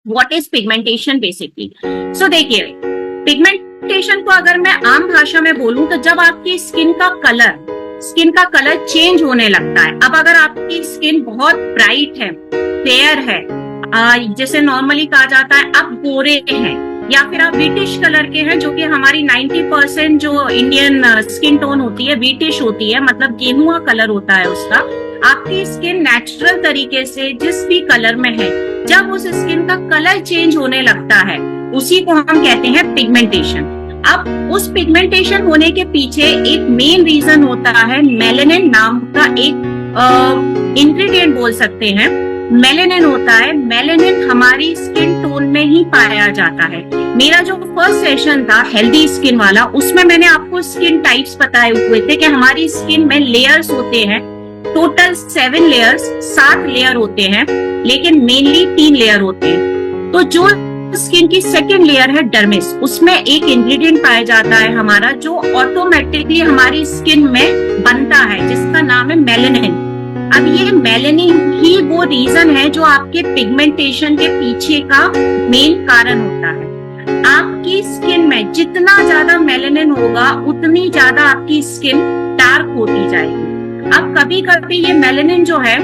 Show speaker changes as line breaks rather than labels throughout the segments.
What is pigmentation basically. So देखिए, pigmentation को अगर मैं आम भाषा में बोलूं तो जब आपकी स्किन का कलर चेंज होने लगता है। अब अगर आपकी स्किन बहुत ब्राइट है, फेयर है, जैसे नॉर्मली कहा जाता है आप गोरे हैं, या फिर आप व्हीटिश कलर के हैं, जो कि हमारी 90% जो इंडियन स्किन टोन होती है व्हीटिश होती है, मतलब गेहुआ कलर होता है उसका। आपकी स्किन नेचुरल तरीके से जिस भी कलर में है, जब उस स्किन का कलर चेंज होने लगता है, उसी को हम कहते हैं पिगमेंटेशन। अब उस पिगमेंटेशन होने के पीछे एक मेन रीजन होता है मेलेनिन नाम का एक इंग्रेडिएंट बोल सकते हैं। मेलेनिन होता है, मेलेनिन हमारी स्किन टोन में ही पाया जाता है। मेरा जो फर्स्ट सेशन था हेल्दी स्किन वाला, उसमें मैंने आपको स्किन टाइप्स बताए हुए थे कि हमारी स्किन में लेयर्स होते हैं, टोटल 7 लेयर्स, 7 लेयर होते हैं, लेकिन मेनली 3 लेयर होते हैं। तो जो स्किन की सेकेंड लेयर है डर्मिस, उसमें एक इंग्रेडिएंट पाया जाता है हमारा, जो ऑटोमेटिकली हमारी स्किन में बनता है, जिसका नाम है मेलेनिन। अब ये मेलेनिन ही वो रीजन है जो आपके पिगमेंटेशन के पीछे का मेन कारण होता है। आपकी स्किन में जितना ज्यादा मेलेनिन होगा, उतनी ज्यादा आपकी स्किन डार्क होती जाएगी। अब कभी कभी ये मेलेनिन जो है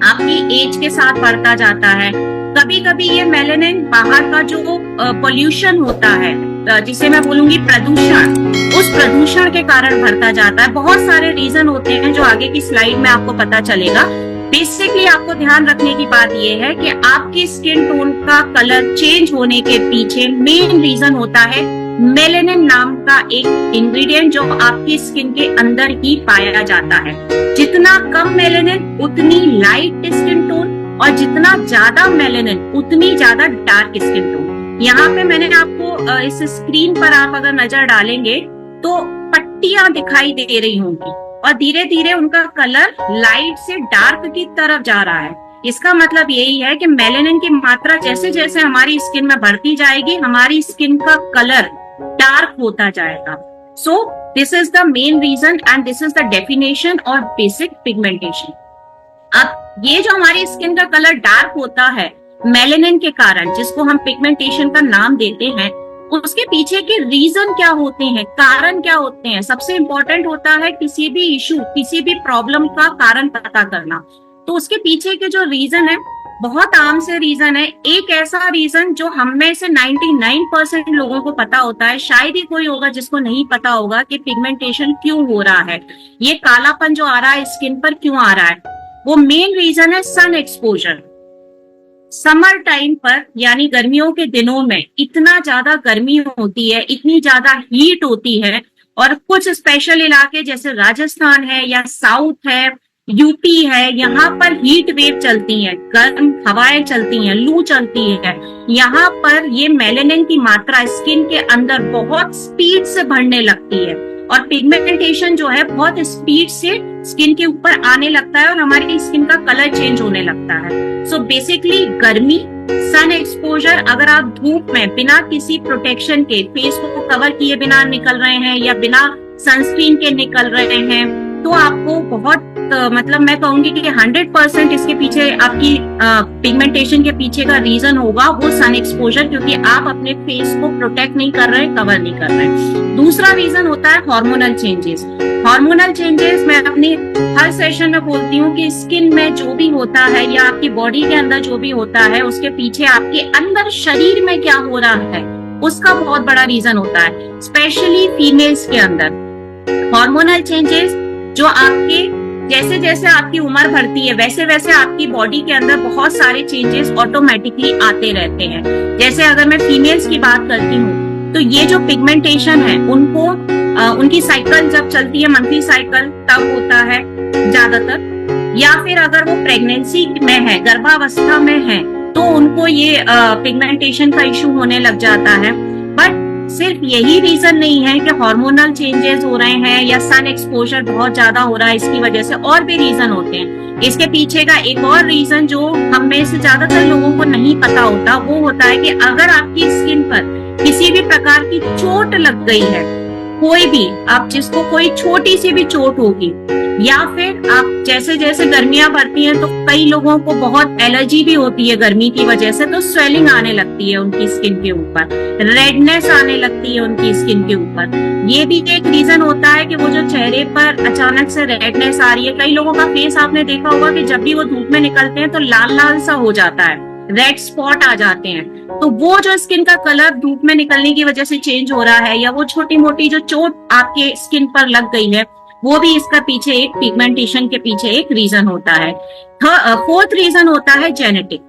आपकी एज के साथ बढ़ता जाता है। कभी कभी ये मेलेनिन बाहर का जो पोल्यूशन होता है, जिसे मैं बोलूंगी प्रदूषण, उस प्रदूषण के कारण बढ़ता जाता है। बहुत सारे रीजन होते हैं जो आगे की स्लाइड में आपको पता चलेगा। बेसिकली आपको ध्यान रखने की बात यह है कि आपकी स्किन टोन का कलर चेंज होने के पीछे मेन रीजन होता है मेलेनिन नाम का एक इंग्रेडिएंट, जो आपकी स्किन के अंदर ही पाया जाता है। जितना कम मेलेनिन उतनी लाइट स्किन टोन, और जितना ज्यादा मेलेनिन उतनी ज्यादा डार्क स्किन टोन। यहाँ पे मैंने आपको इस स्क्रीन पर आप अगर नजर डालेंगे तो पट्टियां दिखाई दे रही होंगी, और धीरे धीरे उनका कलर लाइट से डार्क की तरफ जा रहा है। इसका मतलब यही है कि मेलेनिन की मात्रा जैसे जैसे हमारी स्किन में बढ़ती जाएगी, हमारी स्किन का कलर डार्क होता जाएगा। So this is the main reason and this is the definition और बेसिक पिगमेंटेशन। अब ये जो हमारी स्किन का कलर डार्क होता है मेलेनिन के कारण, जिसको हम पिगमेंटेशन का नाम देते हैं, उसके पीछे के रीजन क्या होते हैं, कारण क्या होते हैं। सबसे इंपॉर्टेंट होता है किसी भी इशू, किसी भी प्रॉब्लम का कारण पता करना। तो उसके पीछे के जो रीजन है, बहुत आम से रीजन है। एक ऐसा रीजन जो हम में से 99% लोगों को पता होता है, शायद ही कोई होगा जिसको नहीं पता होगा कि पिगमेंटेशन क्यों हो रहा है, ये कालापन जो आ रहा है स्किन पर क्यों आ रहा है। वो मेन रीजन है सन एक्सपोजर। समर टाइम पर, यानी गर्मियों के दिनों में इतना ज्यादा गर्मी होती है, इतनी ज्यादा हीट होती है, और कुछ स्पेशल इलाके जैसे राजस्थान है या साउथ है, यूपी है, यहाँ पर हीट वेव चलती है, गर्म हवाएं चलती हैं, लू चलती है। यहाँ पर ये मेलेनिन की मात्रा स्किन के अंदर बहुत स्पीड से बढ़ने लगती है, और पिगमेंटेशन जो है बहुत स्पीड से स्किन के ऊपर आने लगता है, और हमारी स्किन का कलर चेंज होने लगता है। सो बेसिकली गर्मी, सन एक्सपोजर, अगर आप धूप में बिना किसी प्रोटेक्शन के, फेस को कवर किए बिना निकल रहे हैं या बिना सनस्क्रीन के निकल रहे हैं, तो आपको बहुत मतलब मैं कहूंगी कि 100% इसके पीछे आपकी पिगमेंटेशन के पीछे का रीजन होगा वो सन एक्सपोजर, क्योंकि आप अपने फेस को प्रोटेक्ट नहीं कर रहे, कवर नहीं कर रहे। दूसरा रीजन होता है हार्मोनल चेंजेस। हार्मोनल चेंजेस मैं अपनी हर सेशन में बोलती हूँ कि स्किन में जो भी होता है या आपकी बॉडी के अंदर जो भी होता है, उसके पीछे आपके अंदर शरीर में क्या हो रहा है, उसका बहुत बड़ा रीजन होता है, स्पेशली फीमेल्स के अंदर। हार्मोनल चेंजेस जो आपके जैसे जैसे आपकी उम्र बढ़ती है, वैसे वैसे आपकी बॉडी के अंदर बहुत सारे चेंजेस ऑटोमेटिकली आते रहते हैं। जैसे अगर मैं फीमेल्स की बात करती हूँ, तो ये जो पिगमेंटेशन है, उनको उनकी साइकिल जब चलती है, मंथली साइकिल, तब होता है ज्यादातर, या फिर अगर वो प्रेगनेंसी में है, गर्भावस्था में है, तो उनको ये पिगमेंटेशन का इशू होने लग जाता है। बट सिर्फ यही रीजन नहीं है कि हार्मोनल चेंजेस हो रहे हैं या सन एक्सपोजर बहुत ज्यादा हो रहा है इसकी वजह से, और भी रीजन होते हैं। इसके पीछे का एक और रीजन जो हम में से ज्यादातर लोगों को नहीं पता होता, वो होता है कि अगर आपकी स्किन पर किसी भी प्रकार की चोट लग गई है, कोई भी, आप जिसको कोई छोटी सी भी चोट होगी, या फिर आप जैसे जैसे गर्मियां बढ़ती हैं तो कई लोगों को बहुत एलर्जी भी होती है गर्मी की वजह से, तो स्वेलिंग आने लगती है उनकी स्किन के ऊपर, रेडनेस आने लगती है उनकी स्किन के ऊपर। ये भी एक रीजन होता है कि वो जो चेहरे पर अचानक से रेडनेस आ रही है, कई लोगों का फेस आपने देखा होगा कि जब भी वो धूप में निकलते हैं तो लाल लाल सा हो जाता है, रेड स्पॉट आ जाते हैं। तो वो जो स्किन का कलर धूप में निकलने की वजह से चेंज हो रहा है, या वो छोटी मोटी जो चोट आपके स्किन पर लग गई है, वो भी इसका पीछे एक पिगमेंटेशन के पीछे एक रीजन होता है। फोर्थ रीजन होता है जेनेटिक।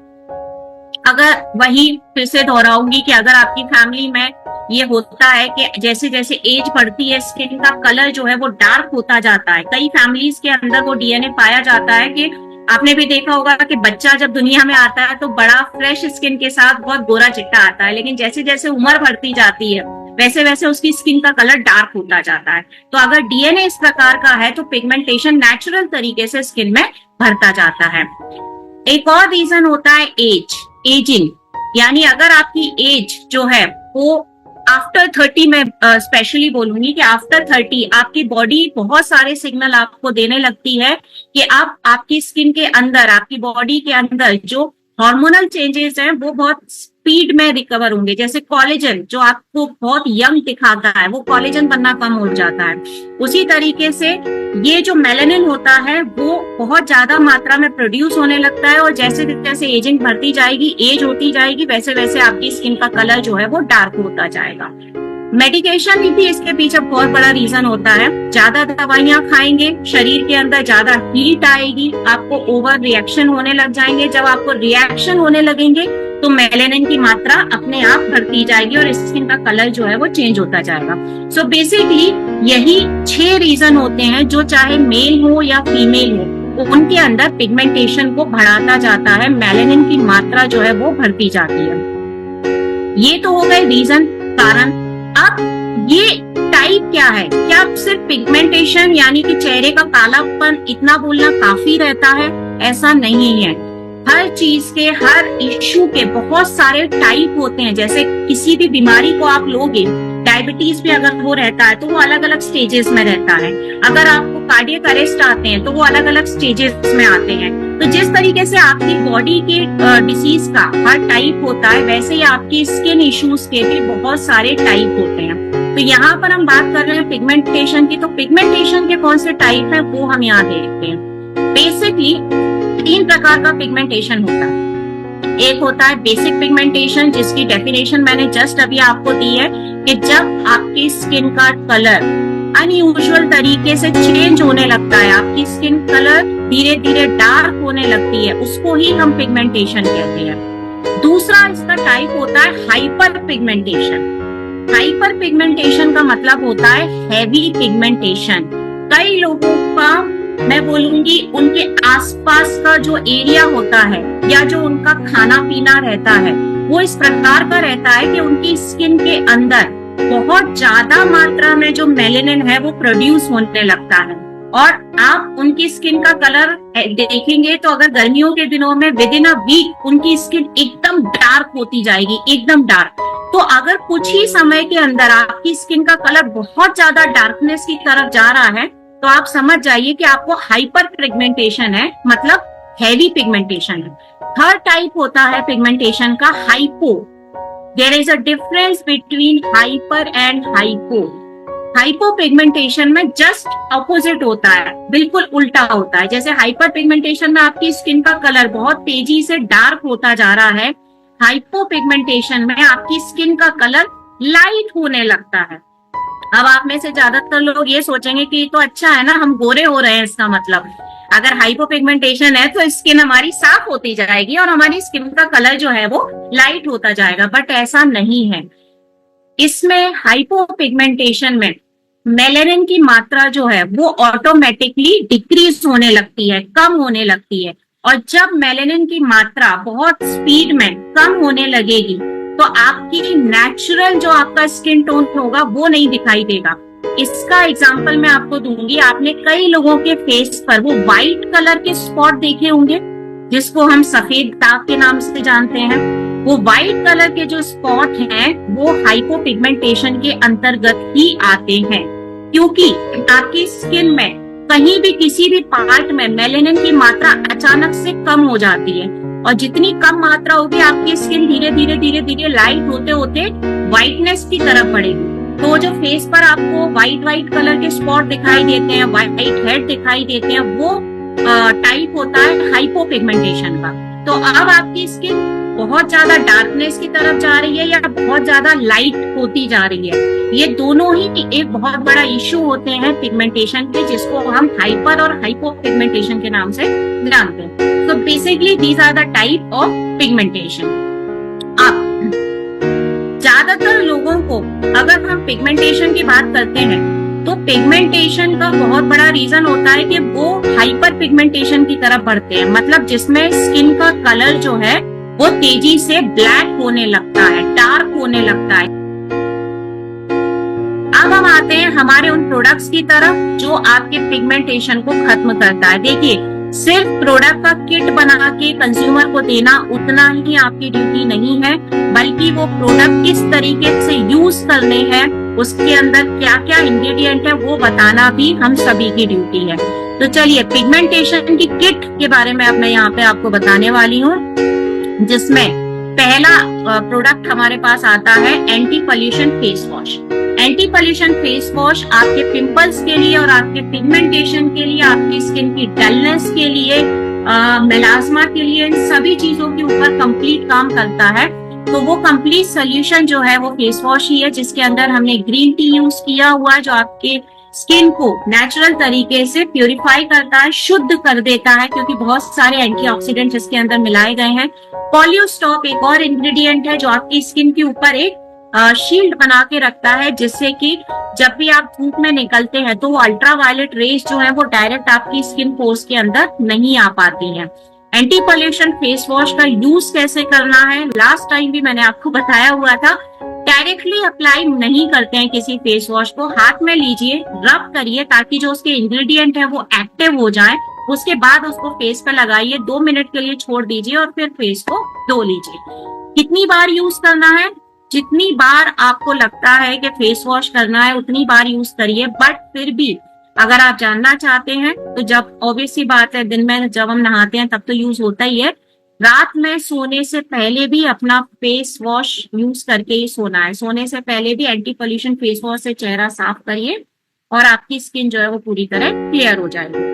अगर वही फिर से दोहराऊंगी कि अगर आपकी फैमिली में ये होता है कि जैसे जैसे एज बढ़ती है स्किन का कलर जो है वो डार्क होता जाता है, कई फैमिलीज के अंदर वो डीएनए पाया जाता है कि आपने भी देखा होगा कि बच्चा जब दुनिया में आता है तो बड़ा फ्रेश स्किन के साथ बहुत गोरा चिट्टा आता है, लेकिन जैसे जैसे उम्र बढ़ती जाती है वैसे वैसे उसकी स्किन का कलर डार्क होता जाता है। तो अगर डीएनए इस प्रकार का है तो पिगमेंटेशन नेचुरल तरीके से स्किन में भरता जाता है। एक और रीजन होता है एजिंग, यानी अगर आपकी एज जो है वो आफ्टर 30, में स्पेशली बोलूंगी कि आफ्टर 30 आपकी बॉडी बहुत सारे सिग्नल आपको देने लगती है कि आप आपकी स्किन के अंदर, आपकी बॉडी के अंदर जो हार्मोनल चेंजेस हैं वो बहुत स्पीड में रिकवर होंगे। जैसे कोलेजन जो आपको बहुत यंग दिखाता है, वो कोलेजन बनना कम हो जाता है। उसी तरीके से ये जो मेलानिन होता है वो बहुत ज्यादा मात्रा में प्रोड्यूस होने लगता है, और जैसे जैसे एजिंग बढ़ती जाएगी, एज होती जाएगी, वैसे वैसे आपकी स्किन का कलर जो है वो डार्क होता जाएगा। मेडिकेशन भी इसके पीछे बहुत बड़ा रीजन होता है। ज्यादा दवाइयां खाएंगे, शरीर के अंदर ज्यादा हीट आएगी, आपको ओवर रिएक्शन होने लग जाएंगे। जब आपको रिएक्शन होने लगेंगे तो मेलानिन की मात्रा अपने आप बढ़ती जाएगी और स्किन का कलर जो है वो चेंज होता जाएगा। सो बेसिकली यही 6 रीजन होते हैं जो चाहे मेल हो या फीमेल हो, उनके अंदर पिगमेंटेशन को बढ़ाता जाता है, मेलानिन की मात्रा जो है वो बढ़ती जाती है। ये तो हो गए रीजन, कारण। अब ये टाइप क्या है? क्या सिर्फ पिगमेंटेशन यानी कि चेहरे का कालापन इतना बोलना काफी रहता है? ऐसा नहीं है। हर चीज के, हर इश्यू के बहुत सारे टाइप होते हैं। जैसे किसी भी बीमारी को आप लोगे, डायबिटीज भी अगर वो रहता है तो वो अलग अलग स्टेजेस में रहता है। अगर आपको कार्डियक अरेस्ट आते हैं तो वो अलग अलग स्टेजेस में आते हैं। तो जिस तरीके से आपकी बॉडी के डिसीज का हर टाइप होता है, वैसे ही आपकी स्किन इश्यूज के भी बहुत सारे टाइप होते हैं। तो यहाँ पर हम बात कर रहे हैं पिगमेंटेशन की, तो पिगमेंटेशन के कौन से टाइप है वो हम यहाँ देखते हैं। बेसिकली 3 प्रकार का पिगमेंटेशन होता है। एक होता है बेसिक पिगमेंटेशन, जिसकी डेफिनेशन मैंने जस्ट अभी आपको दी है कि जब आपकी स्किन का कलर अनयूजुअल तरीके से चेंज होने लगता है, आपकी स्किन कलर धीरे धीरे डार्क होने लगती है, उसको ही हम पिगमेंटेशन कहते हैं। दूसरा इसका टाइप होता है हाइपर पिगमेंटेशन। हाइपर पिगमेंटेशन का मतलब होता है हैवी पिगमेंटेशन। कई लोगों का, मैं बोलूंगी उनके आसपास का जो एरिया होता है या जो उनका खाना पीना रहता है वो इस प्रकार का रहता है कि उनकी स्किन के अंदर बहुत ज्यादा मात्रा में जो मेलानिन है वो प्रोड्यूस होने लगता है। और आप उनकी स्किन का कलर देखेंगे तो अगर गर्मियों के दिनों में विद इन अ वीक उनकी स्किन एकदम डार्क होती जाएगी, एकदम डार्क। तो अगर कुछ ही समय के अंदर आपकी स्किन का कलर बहुत ज्यादा डार्कनेस की तरफ जा रहा है तो आप समझ जाइए कि आपको हाइपर पिगमेंटेशन है, मतलब हैवी पिगमेंटेशन है। थर्ड टाइप होता है पिगमेंटेशन का hypo. There is a difference between hyper and hypo. Hypo pigmentation में जस्ट अपोजिट होता है, बिल्कुल उल्टा होता है। जैसे हाइपर पिगमेंटेशन में आपकी स्किन का कलर बहुत तेजी से डार्क होता जा रहा है, हाइपो पिगमेंटेशन में आपकी स्किन का कलर लाइट होने लगता है। अब आप में से ज्यादातर लोग ये सोचेंगे कि तो अच्छा है ना, हम गोरे हो रहे हैं, इसका मतलब अगर हाइपोपिगमेंटेशन है तो स्किन हमारी साफ होती जाएगी और हमारी स्किन का कलर जो है वो लाइट होता जाएगा, बट ऐसा नहीं है। इसमें हाइपोपिगमेंटेशन में मेलानिन की मात्रा जो है वो ऑटोमेटिकली डिक्रीज होने लगती है, कम होने लगती है। और जब मेलानिन की मात्रा बहुत स्पीड में कम होने लगेगी तो आपकी नेचुरल जो आपका स्किन टोन होगा वो नहीं दिखाई देगा। इसका एग्जांपल मैं आपको दूंगी। आपने कई लोगों के फेस पर वो व्हाइट कलर के स्पॉट देखे होंगे जिसको हम सफेद दाग के नाम से जानते हैं। वो व्हाइट कलर के जो स्पॉट हैं वो हाइपोपिगमेंटेशन के अंतर्गत ही आते हैं, क्योंकि आपकी स्किन में कहीं भी किसी भी पार्ट में मेलेनिन की मात्रा अचानक से कम हो जाती है, और जितनी कम मात्रा होगी आपकी स्किन धीरे धीरे धीरे धीरे लाइट होते होते व्हाइटनेस की तरफ बढ़ेगी। तो जो फेस पर आपको व्हाइट व्हाइट कलर के स्पॉट दिखाई देते हैं, व्हाइट हेड दिखाई देते हैं, वो टाइप होता है हाइपोपिगमेंटेशन का। तो अब आपकी स्किन बहुत ज्यादा डार्कनेस की तरफ जा रही है या बहुत ज्यादा लाइट होती जा रही है, ये दोनों ही एक बहुत बड़ा इश्यू होते हैं पिगमेंटेशन के, जिसको हम हाइपर और हाइपोपिगमेंटेशन के नाम से जानते हैं। तो basically these are the type of pigmentation. अब ज्यादातर लोगों को अगर हम पिगमेंटेशन की बात करते हैं तो पिगमेंटेशन का बहुत बड़ा रीजन होता है कि वो हाइपर पिगमेंटेशन की तरफ बढ़ते हैं, मतलब जिसमें स्किन का कलर जो है वो तेजी से ब्लैक होने लगता है, डार्क होने लगता है। अब हम आते हैं हमारे उन प्रोडक्ट्स की तरफ जो आपके पिगमेंटेशन को खत्म करता है। देखिए, सिर्फ प्रोडक्ट का किट बना के कंज्यूमर को देना उतना ही आपकी ड्यूटी नहीं है, बल्कि वो प्रोडक्ट किस तरीके से यूज करने हैं, उसके अंदर क्या क्या इंग्रेडिएंट है वो बताना भी हम सभी की ड्यूटी है। तो चलिए पिगमेंटेशन की किट के बारे में अब मैं यहाँ पे आपको बताने वाली हूँ, जिसमें पहला प्रोडक्ट हमारे पास आता है anti pollution face wash. Anti pollution face wash आपके पिंपल्स के लिए और आपके पिगमेंटेशन के लिए, आपकी स्किन की डलनेस के लिए, मेलास्मा के लिए, इन सभी चीजों के ऊपर कंप्लीट काम करता है। तो वो कंप्लीट सोल्यूशन जो है वो फेस वॉश ही है, जिसके अंदर हमने ग्रीन टी यूज किया हुआ है, जो आपके स्किन को नेचुरल तरीके से प्यूरिफाई करता है, शुद्ध कर देता है, क्योंकि बहुत सारे एंटीऑक्सीडेंट्स इसके अंदर मिलाए गए हैं। पॉल्यूस्टॉप एक और इंग्रेडिएंट है जो आपकी स्किन के ऊपर एक शील्ड बना के रखता है, जिससे कि जब भी आप धूप में निकलते हैं तो अल्ट्रावायलेट रेज जो है वो डायरेक्ट आपकी स्किन पोर्स के अंदर नहीं आ पाती है। एंटी पॉल्यूशन फेस वॉश का यूज कैसे करना है, लास्ट टाइम भी मैंने आपको बताया हुआ था। डायरेक्टली अप्लाई नहीं करते हैं किसी फेस वॉश को, हाथ में लीजिए, रब करिए ताकि जो उसके इंग्रेडिएंट है वो एक्टिव हो जाए, उसके बाद उसको फेस पे लगाइए, 2 मिनट के लिए छोड़ दीजिए और फिर फेस को धो लीजिए। कितनी बार यूज करना है? जितनी बार आपको लगता है कि फेस वॉश करना है उतनी बार यूज करिए, बट फिर भी अगर आप जानना चाहते हैं तो जब ऑब्वियस सी बात है दिन में जब हम नहाते हैं तब तो यूज होता ही है, रात में सोने से पहले भी अपना फेस वॉश यूज करके ही सोना है। सोने से पहले भी एंटी पॉल्यूशन फेस वॉश से चेहरा साफ करिए और आपकी स्किन जो है वो पूरी तरह क्लियर हो जाएगी।